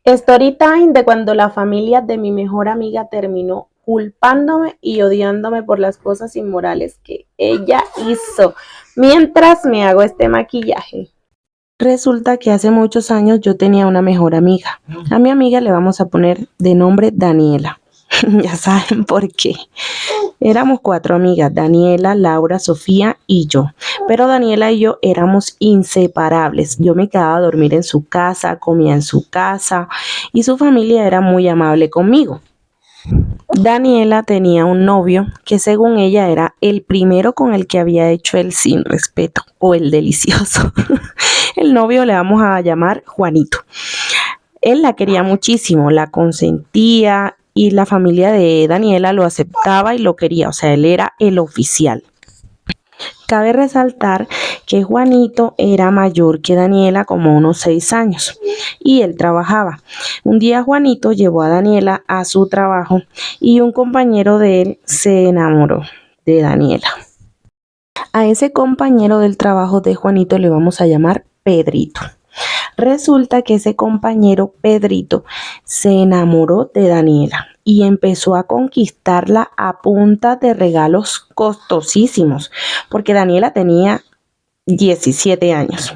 Story time de cuando la familia de mi mejor amiga terminó culpándome y odiándome por las cosas inmorales que ella hizo mientras me hago este maquillaje. Resulta que hace muchos años yo tenía una mejor amiga. A mi amiga le vamos a poner de nombre Daniela. Ya saben por qué. Éramos cuatro amigas, Daniela, Laura, Sofía y yo. Pero Daniela y yo éramos inseparables. Yo me quedaba a dormir en su casa, comía en su casa y su familia era muy amable conmigo. Daniela tenía un novio que según ella era el primero con el que había hecho el sin respeto o el delicioso. El novio le vamos a llamar Juanito. Él la quería muchísimo, la consentía y la familia de Daniela lo aceptaba y lo quería, o sea, él era el oficial. Cabe resaltar que Juanito era mayor que Daniela como unos 6 años y él trabajaba. Un día Juanito llevó a Daniela a su trabajo y un compañero de él se enamoró de Daniela. A ese compañero del trabajo de Juanito le vamos a llamar Pedrito. Resulta que ese compañero Pedrito se enamoró de Daniela y empezó a conquistarla a punta de regalos costosísimos, porque Daniela tenía 17 años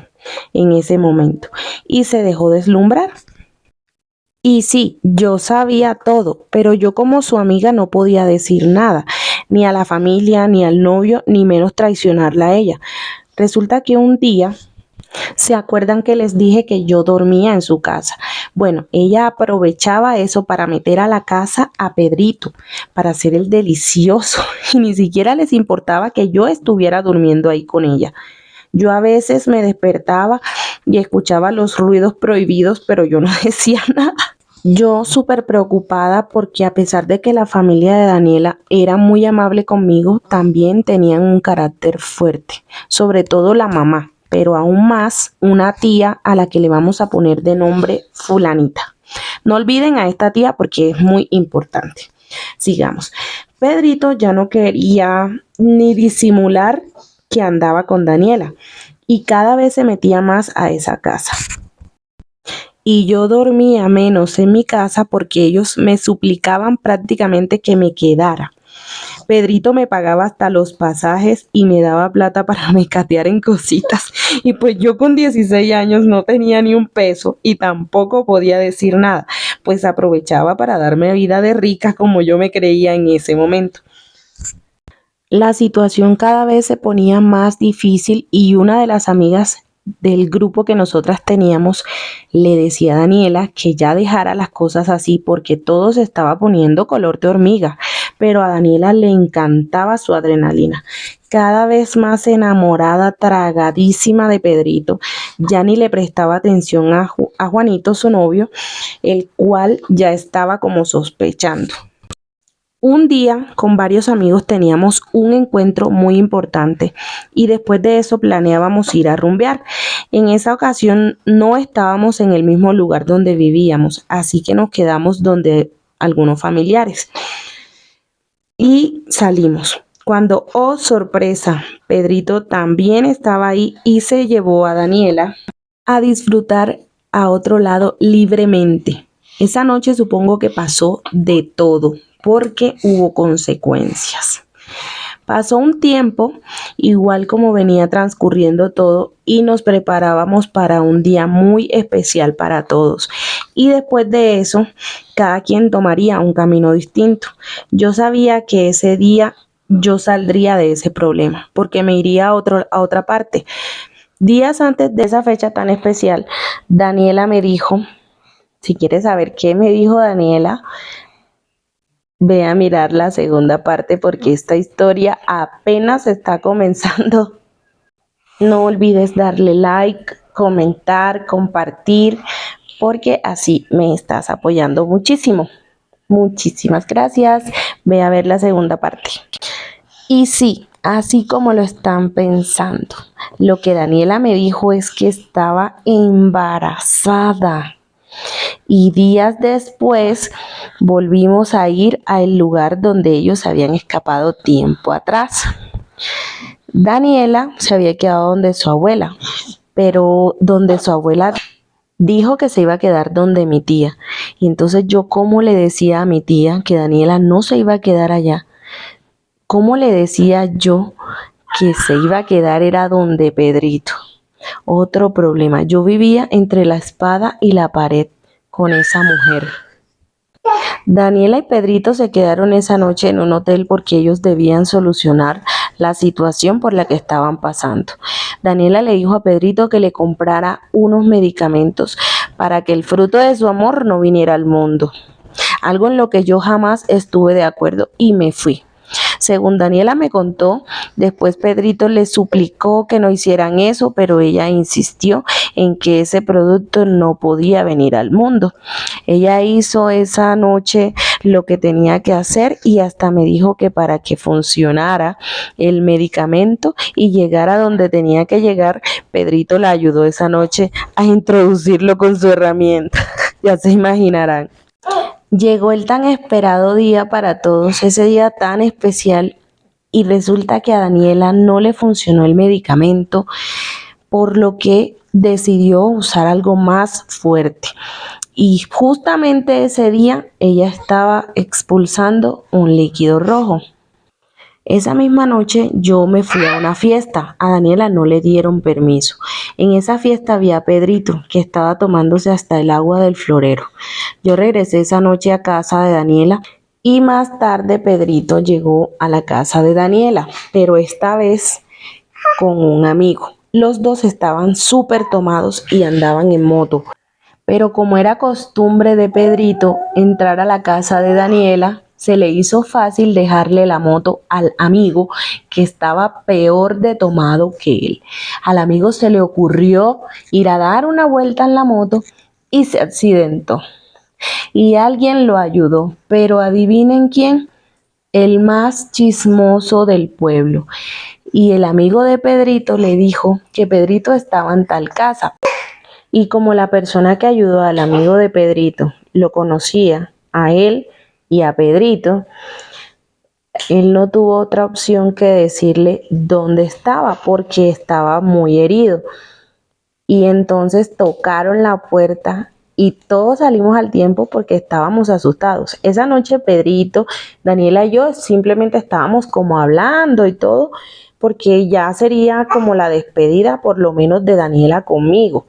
en ese momento y se dejó deslumbrar. Y sí, yo sabía todo, pero yo como su amiga no podía decir nada, ni a la familia, ni al novio, ni menos traicionarla a ella. Resulta que un día ¿se acuerdan que les dije que yo dormía en su casa? Bueno, ella aprovechaba eso para meter a la casa a Pedrito, para hacer el delicioso, y ni siquiera les importaba que yo estuviera durmiendo ahí con ella. Yo a veces me despertaba y escuchaba los ruidos prohibidos, pero yo no decía nada. Yo súper preocupada porque a pesar de que la familia de Daniela era muy amable conmigo, también tenían un carácter fuerte, sobre todo la mamá, pero aún más una tía a la que le vamos a poner de nombre Fulanita. No olviden a esta tía porque es muy importante. Sigamos. Pedrito ya no quería ni disimular que andaba con Daniela y cada vez se metía más a esa casa. Y yo dormía menos en mi casa porque ellos me suplicaban prácticamente que me quedara. Pedrito me pagaba hasta los pasajes y me daba plata para mecatear en cositas. Y pues yo con 16 años no tenía ni un peso y tampoco podía decir nada, pues aprovechaba para darme vida de rica como yo me creía en ese momento. La situación cada vez se ponía más difícil y una de las amigas del grupo que nosotras teníamos le decía a Daniela que ya dejara las cosas así porque todo se estaba poniendo color de hormiga, pero a Daniela le encantaba su adrenalina. Cada vez más enamorada, tragadísima de Pedrito, ya ni le prestaba atención a Juanito, su novio, el cual ya estaba como sospechando. Un día con varios amigos teníamos un encuentro muy importante y después de eso planeábamos ir a rumbear. En esa ocasión no estábamos en el mismo lugar donde vivíamos, así que nos quedamos donde algunos familiares y salimos. Cuando, oh sorpresa, Pedrito también estaba ahí y se llevó a Daniela a disfrutar a otro lado libremente. Esa noche supongo que pasó de todo porque hubo consecuencias. Pasó un tiempo, igual como venía transcurriendo todo, y nos preparábamos para un día muy especial para todos. Y después de eso, cada quien tomaría un camino distinto. Yo sabía que ese día yo saldría de ese problema, porque me iría a otra parte. Días antes de esa fecha tan especial, Daniela me dijo, si quieres saber qué me dijo Daniela, ve a mirar la segunda parte porque esta historia apenas está comenzando. No olvides darle like, comentar, compartir, porque así me estás apoyando muchísimo. Muchísimas gracias. Ve a ver la segunda parte. Y sí, así como lo están pensando, lo que Daniela me dijo es que estaba embarazada. Y días después volvimos a ir al lugar donde ellos habían escapado tiempo atrás. Daniela se había quedado donde su abuela, pero donde su abuela dijo que se iba a quedar donde mi tía. Y entonces yo, ¿cómo le decía a mi tía que Daniela no se iba a quedar allá? ¿Cómo le decía yo que se iba a quedar era donde Pedrito? Otro problema. Yo vivía entre la espada y la pared con esa mujer. Daniela y Pedrito se quedaron esa noche en un hotel porque ellos debían solucionar la situación por la que estaban pasando. Daniela le dijo a Pedrito que le comprara unos medicamentos para que el fruto de su amor no viniera al mundo. Algo en lo que yo jamás estuve de acuerdo y me fui. Según Daniela me contó, después Pedrito le suplicó que no hicieran eso, pero ella insistió en que ese producto no podía venir al mundo. Ella hizo esa noche lo que tenía que hacer y hasta me dijo que para que funcionara el medicamento y llegara donde tenía que llegar, Pedrito la ayudó esa noche a introducirlo con su herramienta. Ya se imaginarán. Llegó el tan esperado día para todos, ese día tan especial, y resulta que a Daniela no le funcionó el medicamento, por lo que decidió usar algo más fuerte. Y justamente ese día ella estaba expulsando un líquido rojo. Esa misma noche yo me fui a una fiesta. A Daniela no le dieron permiso. En esa fiesta había a Pedrito, que estaba tomándose hasta el agua del florero. Yo regresé esa noche a casa de Daniela y más tarde Pedrito llegó a la casa de Daniela, pero esta vez con un amigo. Los dos estaban súper tomados y andaban en moto. Pero como era costumbre de Pedrito entrar a la casa de Daniela, se le hizo fácil dejarle la moto al amigo que estaba peor de tomado que él. Al amigo se le ocurrió ir a dar una vuelta en la moto y se accidentó. Y alguien lo ayudó, pero adivinen quién, el más chismoso del pueblo. Y el amigo de Pedrito le dijo que Pedrito estaba en tal casa. Y como la persona que ayudó al amigo de Pedrito lo conocía a él y a Pedrito, él no tuvo otra opción que decirle dónde estaba porque estaba muy herido. Y entonces tocaron la puerta y todos salimos al tiempo porque estábamos asustados. Esa noche Pedrito, Daniela y yo simplemente estábamos como hablando y todo, porque ya sería como la despedida por lo menos de Daniela conmigo.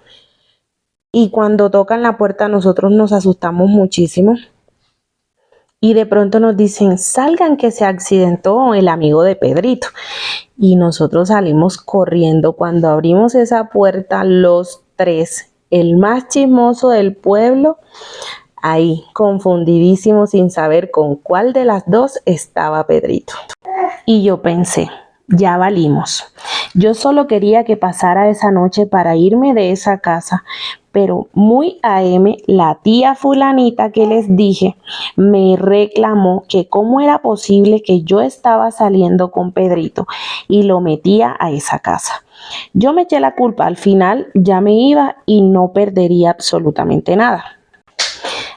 Y cuando tocan la puerta nosotros nos asustamos muchísimo y de pronto nos dicen, salgan que se accidentó el amigo de Pedrito. Y nosotros salimos corriendo. Cuando abrimos esa puerta, los tres, el más chismoso del pueblo, ahí confundidísimo sin saber con cuál de las dos estaba Pedrito. Y yo pensé, ya valimos. Yo solo quería que pasara esa noche para irme de esa casa, pero muy AM, la tía fulanita que les dije, me reclamó que cómo era posible que yo estaba saliendo con Pedrito y lo metía a esa casa. Yo me eché la culpa, al final ya me iba y no perdería absolutamente nada.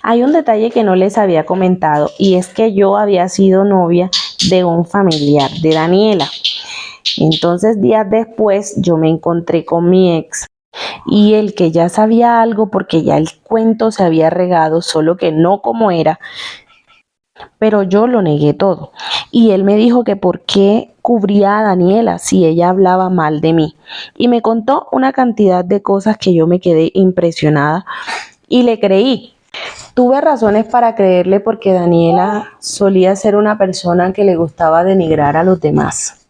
Hay un detalle que no les había comentado y es que yo había sido novia de un familiar de Daniela. Entonces días después yo me encontré con mi ex y el que ya sabía algo porque ya el cuento se había regado, solo que no como era, pero yo lo negué todo. Y él me dijo que por qué cubría a Daniela si ella hablaba mal de mí. Y me contó una cantidad de cosas que yo me quedé impresionada y le creí. Tuve razones para creerle porque Daniela solía ser una persona que le gustaba denigrar a los demás.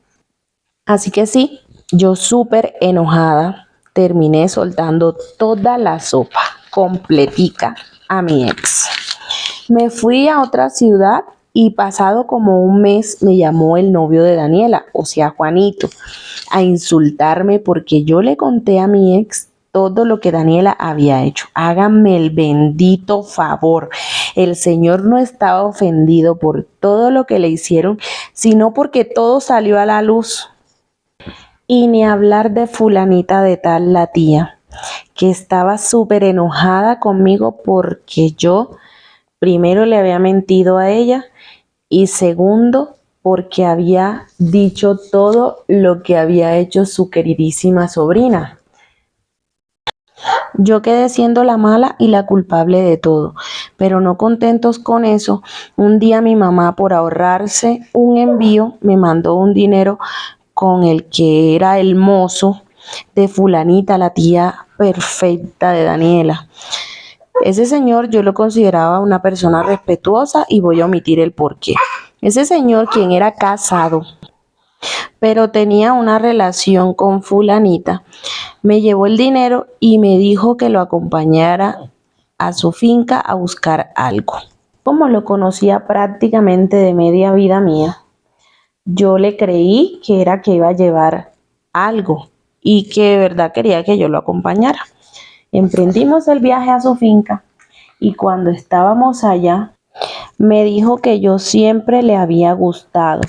Así que sí, yo súper enojada terminé soltando toda la sopa completica a mi ex. Me fui a otra ciudad y pasado como un mes me llamó el novio de Daniela, o sea Juanito, a insultarme porque yo le conté a mi ex todo lo que Daniela había hecho. Háganme el bendito favor. El señor no estaba ofendido por todo lo que le hicieron, sino porque todo salió a la luz. Y ni hablar de fulanita de tal, la tía, que estaba súper enojada conmigo porque yo primero le había mentido a ella y segundo porque había dicho todo lo que había hecho su queridísima sobrina. Yo quedé siendo la mala y la culpable de todo, pero no contentos con eso, un día mi mamá, por ahorrarse un envío, me mandó un dinero con el que era el mozo de fulanita, la tía perfecta de Daniela. Ese señor yo lo consideraba una persona respetuosa y voy a omitir el porqué. Ese señor, quien era casado, pero tenía una relación con fulanita, me llevó el dinero y me dijo que lo acompañara a su finca a buscar algo. Como lo conocía prácticamente de media vida mía, yo le creí que era que iba a llevar algo y que de verdad quería que yo lo acompañara. Emprendimos el viaje a su finca y cuando estábamos allá, me dijo que yo siempre le había gustado,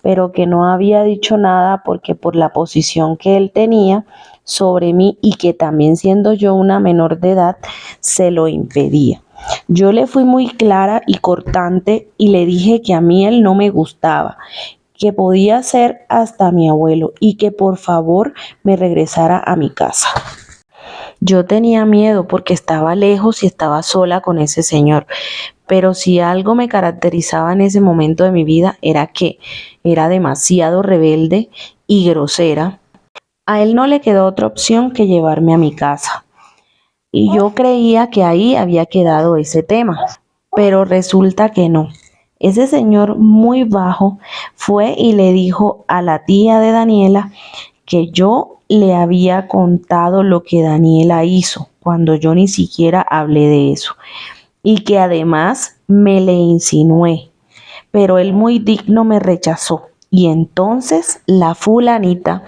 pero que no había dicho nada porque por la posición que él tenía sobre mí y que también siendo yo una menor de edad, se lo impedía. Yo le fui muy clara y cortante y le dije que a mí él no me gustaba, que podía ser hasta mi abuelo y que por favor me regresara a mi casa. Yo tenía miedo porque estaba lejos y estaba sola con ese señor, pero si algo me caracterizaba en ese momento de mi vida era que era demasiado rebelde y grosera. A él no le quedó otra opción que llevarme a mi casa. Y yo creía que ahí había quedado ese tema, pero resulta que no. Ese señor muy bajo fue y le dijo a la tía de Daniela que yo le había contado lo que Daniela hizo cuando yo ni siquiera hablé de eso y que además me le insinué, pero él muy digno me rechazó y entonces la fulanita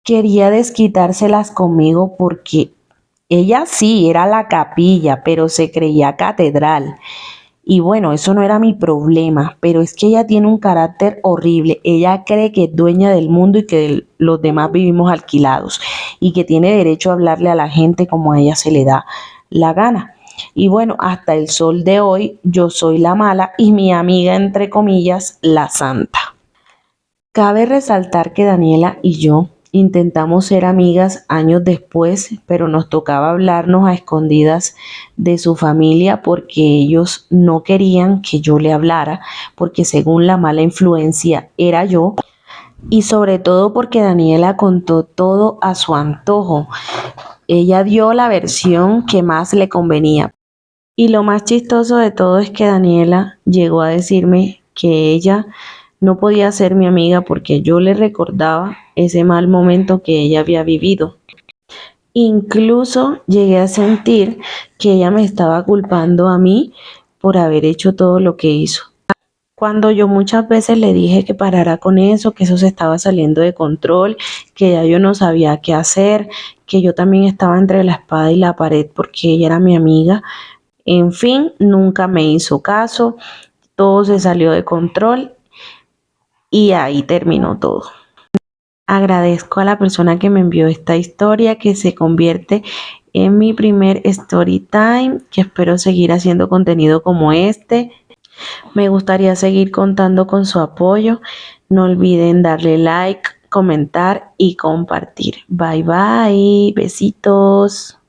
quería desquitárselas conmigo porque ella sí era la capilla, pero se creía catedral. Y bueno, eso no era mi problema, pero es que ella tiene un carácter horrible. Ella cree que es dueña del mundo y que los demás vivimos alquilados y que tiene derecho a hablarle a la gente como a ella se le da la gana. Y bueno, hasta el sol de hoy yo soy la mala y mi amiga, entre comillas, la santa. Cabe resaltar que Daniela y yo intentamos ser amigas años después, pero nos tocaba hablarnos a escondidas de su familia porque ellos no querían que yo le hablara, porque según la mala influencia era yo, y sobre todo porque Daniela contó todo a su antojo. Ella dio la versión que más le convenía. Y lo más chistoso de todo es que Daniela llegó a decirme que ella no podía ser mi amiga porque yo le recordaba ese mal momento que ella había vivido. Incluso llegué a sentir que ella me estaba culpando a mí por haber hecho todo lo que hizo. Cuando yo muchas veces le dije que parara con eso, que eso se estaba saliendo de control, que ya yo no sabía qué hacer, que yo también estaba entre la espada y la pared porque ella era mi amiga. En fin, nunca me hizo caso, todo se salió de control y ahí terminó todo. Agradezco a la persona que me envió esta historia que se convierte en mi primer story time, que espero seguir haciendo contenido como este. Me gustaría seguir contando con su apoyo. No olviden darle like, comentar y compartir. Bye bye, besitos.